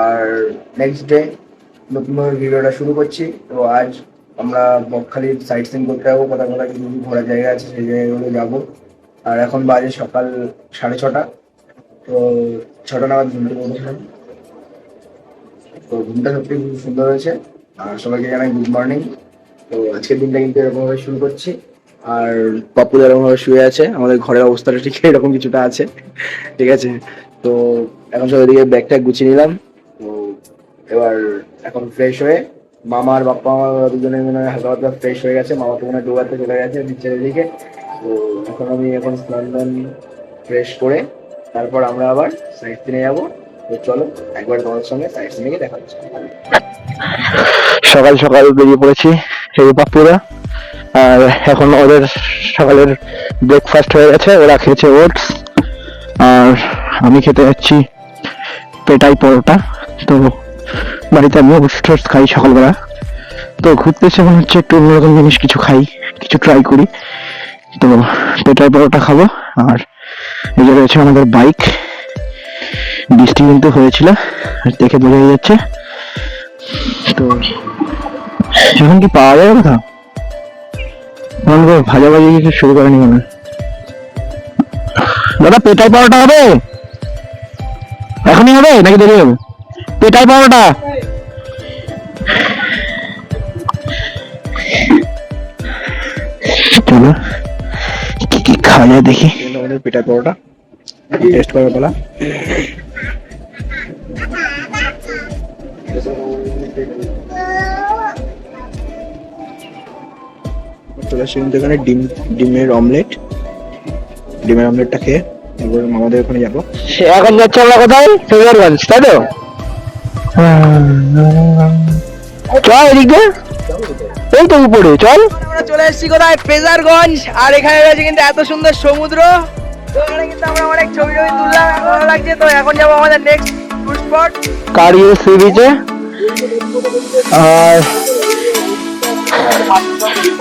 আর next day নতুনভাবে ভিডিওটা শুরু করছি। তো আজ আমরা বকখালির সাইট সিন করতে যাবো, কোথায় কোথায় কিছু ঘোরার জায়গা আছে সেই জায়গাগুলো যাবো। আর এখন বাজে সকাল 6:30। তো 6টা নাগাদ ঘুম থেকে উঠেছিলাম। তো ঘুমটা সত্যি খুব সুন্দর হয়েছে। আর সবাইকে জানাই গুড মর্নিং। তো আজকের দিনটা কিন্তু এরকমভাবে শুরু করছি। আর পাপ্পু এরকমভাবে শুয়ে আছে, আমাদের ঘরের অবস্থাটা ঠিক এরকম কিছুটা আছে, ঠিক আছে। তো এখন সব এদিকে ব্যাগ ট্যাগ গুছিয়ে নিলাম। তো এবার এখন ফ্রেশ হয়ে মামা আর বাপ্পা আমার দুজনে মনে হয় হালকা হালকা ফ্রেশ হয়ে গেছে। মামা তো মনে হয় ডোবাতে চলে গেছে নিচের দিকে। তো এখন স্নান টান ফ্রেশ করে তারপর আমরা আবার সাইট সিনে যাবো। তো চলো একবার তোমার সঙ্গে সাইট সিনে দেখা হচ্ছে। সকাল সকাল বেরিয়ে পড়েছি এই পাপ্পুরা। আর এখন ওদের সকালের ব্রেকফাস্ট হয়ে গেছে, ওরা খেয়েছে ওটস, আর আমি খেতে যাচ্ছি পেটাই পরোটা। তো বাড়িতে আমি ওটস খাই সকালবেলা। তো ঘুরতে এসে মনে হচ্ছে একটু অন্যরকম জিনিস কিছু খাই, কিছু ট্রাই করি। তো পেটাই পরোটা খাবো। আর এই যে রয়েছে আমাদের বাইক, বৃষ্টি কিন্তু হয়েছিল দেখে বোঝা যাচ্ছে। তো এখন কি পাওয়া যাবে কোথাও? ভাজাভাজি কিছু শুরু করেনি মনে হয়। দাদা পেটাই পরোটা হবে? এখনই হবে নাকি দেরি হবে? পেটাই পরোটা। চলো কি কি খাওয়া যায় দেখি। আমাদের পেটাই পরোটা টেস্ট করে বলা। চলে আসছি কিন্তু এখানে ডিমের অমলেটটা খেয়ে তারপরে মামাদের ওখানে যাবো। এখন যাচ্ছে আমরা কোথায়? ফেজারগঞ্জ, তাই তো? চল এদিকে, এই তো উপরে চল। আমরা চলে এসেছি কোথায়? ফ্রেজারগঞ্জ। আর এখানে রয়েছে কিন্তু এত সুন্দর সমুদ্র। তো এখানে কিন্তু আমরা অনেক ছবি তুললাম, ভালো লাগছে। তো এখন যাবো আমাদের নেক্সট টুর স্পট কারিয়ে সি বিচে। আর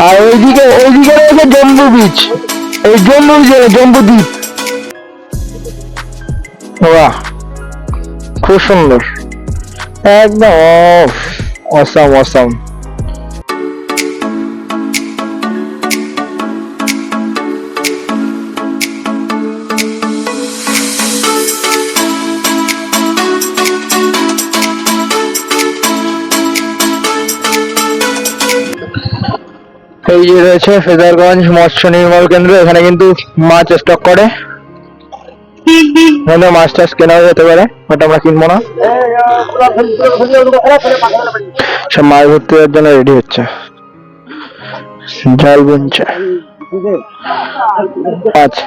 আর ওইদিকে রয়েছে জম্বু বিচ, এই জম্বু দ্বীপ। বাহ, খুব সুন্দর, একদম অসাম। এই যে রয়েছে ফেজারগঞ্জ মৎস্য নির্মল কেন্দ্র। এখানে কিন্তু মাছ স্টক করে, মাছ টাছ কেনা যেতে পারে, ওটা আমরা কিনবো না। সব মাছ ধরতে যাওয়ার জন্য রেডি হচ্ছে, জাল বুনছে। আচ্ছা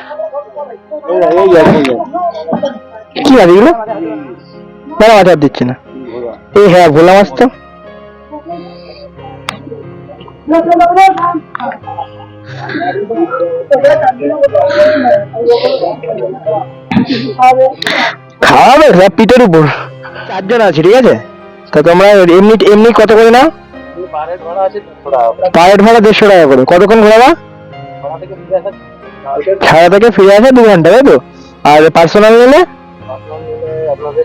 কি মাছ এগুলো? বড় মাছ আর দিচ্ছি না। এই হ্যাঁ, ভোলা মাছ তো। খাওয়াবে পিঠের উপর। 4 জন আছে, ঠিক আছে। তা তোমরা এমনি কত করে নাও? পার হেড ভাড়া 150 টাকা করে। কতক্ষণ ঘোরাবা? ছাড়া থেকে ফিরে আসে 2 ঘন্টা, তাই তো? আর পার্সোনাল নিলে?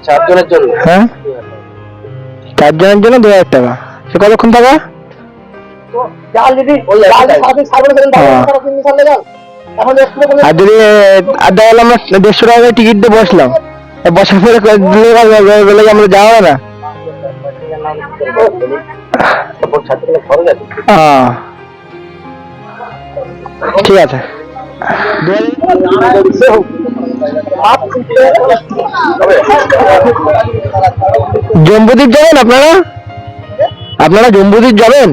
4 জনের জন্য, হ্যাঁ 4 জনের জন্য 2000 টাকা। সে কতক্ষণ থাকা? আর যদি আড্ডা গেলে আমরা 150 টাকা করে টিকিট দিয়ে বসলাম, বসার পরে বলে আমরা যাওয়া না। ঠিক আছে। জম্বুদ্বীপ যাবেন আপনারা জম্বুদ্বীপ যাবেন?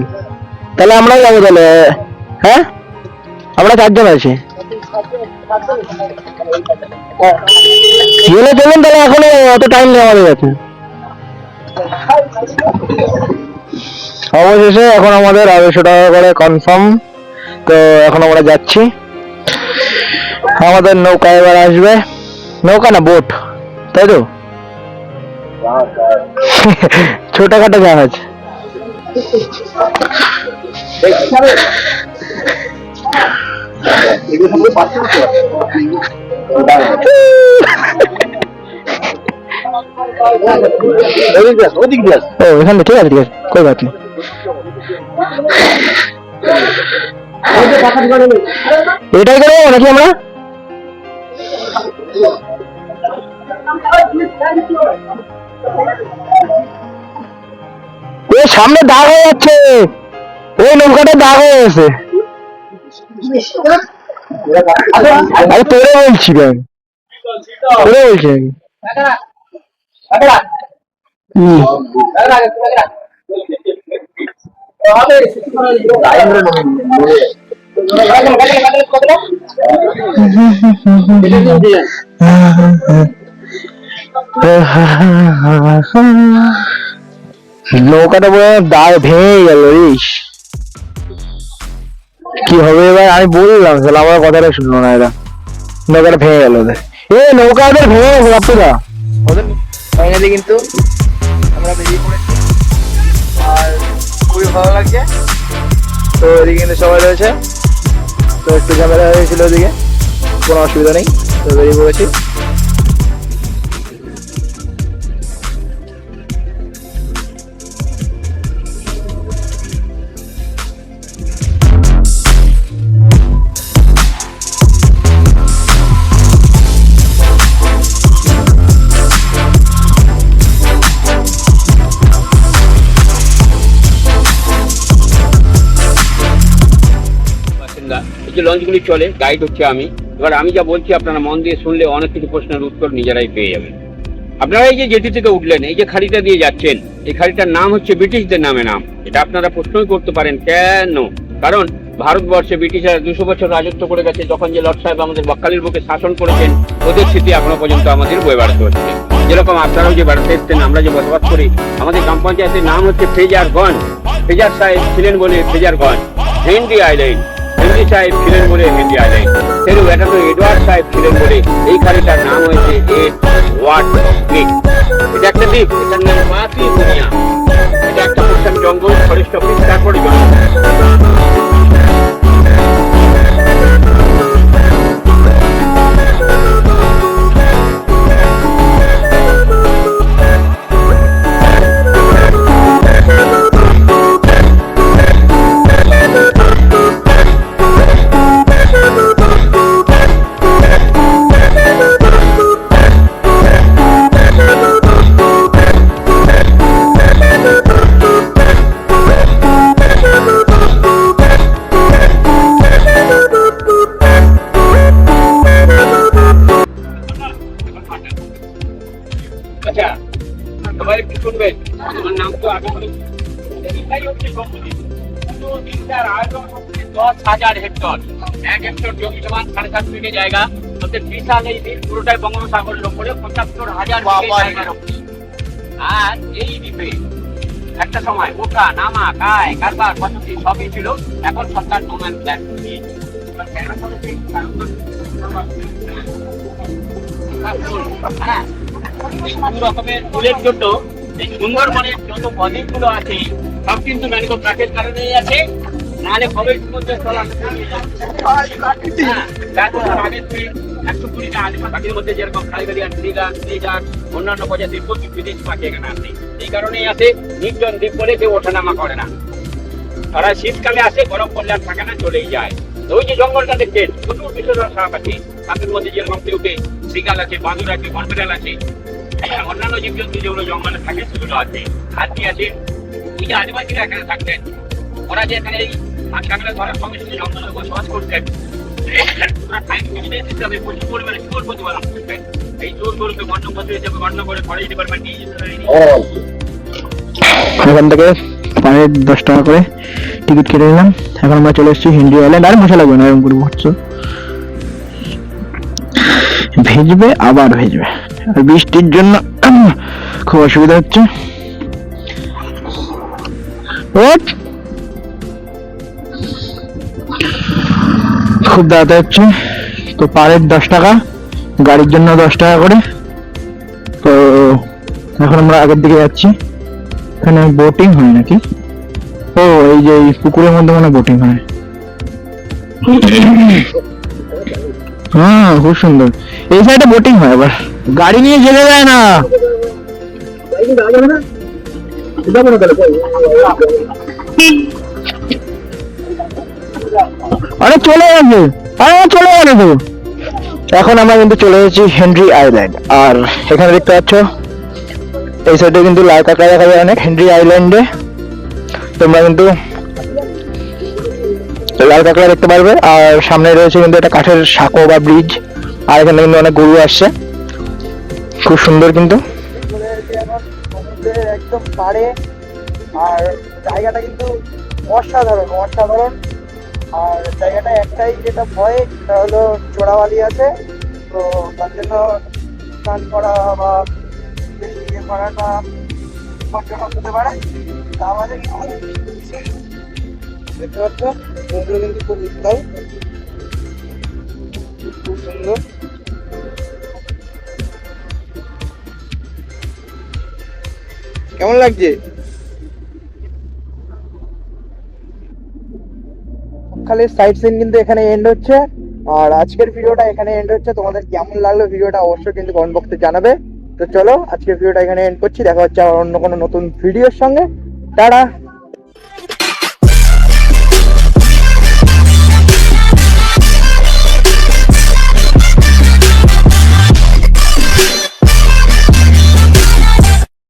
তাহলে আমরাও যাবো তাহলে। হ্যাঁ, আমরা 4 জন আছি। গেলে চলুন তাহলে, এখনো অত টাইম নেই আমাদের কাছে। অবশেষে এখন আমাদের 250 টাকা করে কনফার্ম। তো এখন আমরা যাচ্ছি। আমাদের নৌকা এবার আসবে, নৌকা না বোট, তাই তো? ছোটখাটো জাহাজ। ও এখানে ঠিক আছে, ঠিক আছে, কই বাত নেই। এটাই করবো নাকি আমরা? ওই সামনে দাগ হয়ে যাচ্ছে, ওই নৌকাটা দাগ হয়ে গেছে। আরে তোরে বলছি ভাই, তোরে বলছি আমি। নৌকাটা পুরো দাগ ভেঙে গেল। ইস কি হবে এবার, আমি বললাম তাহলে আমার কথাটা শুনলো না এরা, নৌকাটা ভেঙে গেল ওদের। এ নৌকা ওদের ভেঙে গেছে বাপুরা ওদের। ফাইনালি কিন্তু আমরা বেরিয়ে পড়েছি আর খুবই ভালো লাগছে। তো এদিকে কিন্তু সবাই রয়েছে, তো একটু ঝামেলা হয়েছিল ওদিকে, কোনো অসুবিধা নেই, তো বেরিয়ে পড়েছি। এই যে লঞ্চগুলি চলে, গাইড হচ্ছে আমি। এবার আমি যা বলছি আপনারা মন দিয়ে শুনলে অনেক কিছু প্রশ্নের উত্তর নিজেরাই পেয়ে যাবেন। আপনারা এই যে জেটি থেকে উঠলেন, এই যে খাড়িটা দিয়ে যাচ্ছেন, এই খাড়িটার নাম হচ্ছে ব্রিটিশদের নামে নাম। এটা আপনারা প্রশ্নই করতে পারেন কেন? কারণ ভারতবর্ষে ব্রিটিশরা 200 বছর রাজত্ব করে গেছে। যখন যে লর্ড সাহেব আমাদের বকখালির বুকে শাসন করেছেন, ওদের স্মৃতি এখনো পর্যন্ত আমাদের বয়ে বেড়াতে হচ্ছে। যেরকম আপনারাও যে বেড়াতে এসছেন, আমরা যে বসবাস করি, আমাদের গ্রাম পঞ্চায়েতের নাম হচ্ছে ফ্রেজারগঞ্জ। ফ্রেজার সাহেব ছিলেন বলে ফ্রেজারগঞ্জ। হেনরি আইল্যান্ড, হেনরি সাহেব ছিলেন বলে হেনরি আইল্যান্ড। সেরকম এটা তো এডওয়ার্ড সাহেব ছিলেন বলে এই খাড়িটার নাম হয়েছে এডওয়ার্ড দ্বীপ। এটা একটা দ্বীপ, এটার নাম মাতৃ দুনিয়া। এটা একটা পশ্চিম জঙ্গল, ফরেস্ট অফিস, তারপরে আচ্ছা, সবাই একটু শুনবেন। আমার নাম তো আগে বলে, এটাই হচ্ছে সম্পত্তি। তিনটার আয়তন হচ্ছে 10,000 হেক্টর। 1 হেক্টর জমি সমান 7.5 বিঘে জায়গা। ওতে বিশাল এই দ্বীপ, পুরোটাই বঙ্গোপসাগরের উপরে 75,000 বিঘে জায়গা রয়েছে। আর এই দ্বীপে একটা সময় ওঠা নামা কায় কারবার বসতি সবই ছিল। এখন সরকার নোম্যান প্ল্যান দিয়েছে। হ্যাঁ, রকমের ফুলের জন্য এই সুন্দরবনের যত বদ্বীপগুলো আছে সব কিন্তু ম্যানগ্রোভ গাছের কারণেই আছে। নাহলে কবের মধ্যে চলা 120টা আদিমা পাখির মধ্যে যেরকম টাইগারিয়ান, ট্রিগার, ট্রিজার, অন্যান্য প্রজাতির প্রচুর বিদেশি পাখি এখানে আছে। এই কারণেই আছে নির্জন দ্বীপ বলে কেউ ওঠানামা করে না। তারা শীতকালে আসে, গরম পড়লে আর থাকে না, চলেই যায়। তো ওই যে জঙ্গলটা দেখছেন, প্রচুর বিশাল শাক আছে। তাদের মধ্যে যেরকম কেউটে, শৃগাল আছে, বাঁদর আছে, বনবিড়াল আছে, অন্যান্য জীবজন্তু যেগুলো জঙ্গলে থাকে সেগুলো আছে, হাতি আছে। ওই যে আদিবাসীরা এখানে থাকতেন, ওরা যে এখানে এই মাছ কাঁকড়া ধরার সঙ্গে সঙ্গে জঙ্গলে বসবাস করতেন, ওরা প্রচুর পরিমাণে চোর প্রতিপালন করতেন। এই চোরগুলোকে বন্যপত্র হিসেবে গণ্য করে ফরেস্ট ডিপার্টমেন্ট নিয়ে যেতে পারেনি। এখান থেকে পানির 10 টাকা করে টিকিট কেটে নিলাম। এখন আমরা চলে এসেছি হেনরি আইল্যান্ড। আর মশা লাগবে না, এরকম করে বসছো, ভেজবে আবার ভেজবে। আর বৃষ্টির জন্য খুব অসুবিধা হচ্ছে। খুব দাঁড়াতে হচ্ছে। তো পারের 10 টাকা, গাড়ির জন্য 10 টাকা করে। তো এখন আমরা আগের দিকে যাচ্ছি। এখানে বোটিং হয় নাকি? ও এই যে এই পুকুরের মধ্যে মনে বোটিং হয়। হ্যাঁ খুব সুন্দর। এই সাইডে বোটিং হয়, আবার গাড়ি নিয়ে যেতে দেয় না। আরে চলে গেছে, আরে চলে গেছে তো। এখন আমরা কিন্তু চলে এসেছি হেনরি আইল্যান্ড। আর এখানে দেখতে পাচ্ছ এই সাইডে কিন্তু লাল কাঁকড়া দেখা যায় অনেক। হেনরি আইল্যান্ডে তোমরা কিন্তু লাল কাঁকড়া দেখতে পারবে। আর সামনে রয়েছে কিন্তু একটা কাঠের সাঁকো বা ব্রিজ। আর এখানে কিন্তু অনেক গরু আসছে, খুব সুন্দর কিন্তু। চলে এসেছি এখন সমুদ্রের একদম পাড়ে। আর জায়গাটা কিন্তু অসাধারণ অসাধারণ। আর জায়গাটা একটাই যেটা ভয়, সেটা হলো চোরাবালি আছে, তো তার জন্য স্নান করা বা বেশি ইয়ে করাটা বিপজ্জনক হতে পারে। তা আমাদের দেখতে পাচ্ছ সমুদ্র কিন্তু খুব উত্তাল, খুব সুন্দর। কেমন লাগছে? সকালের সাইট সিন কিন্তু এখানে এন্ড হচ্ছে। আর আজকের ভিডিওটা এখানে এন্ড হচ্ছে। তোমাদের কেমন লাগলো ভিডিওটা অবশ্যই কিন্তু কমেন্ট বক্সে জানাবে। তো চলো আজকের ভিডিওটা এখানে এন্ড করছি, দেখা হচ্ছে আবার অন্য কোনো নতুন ভিডিওর সঙ্গে। টাটা।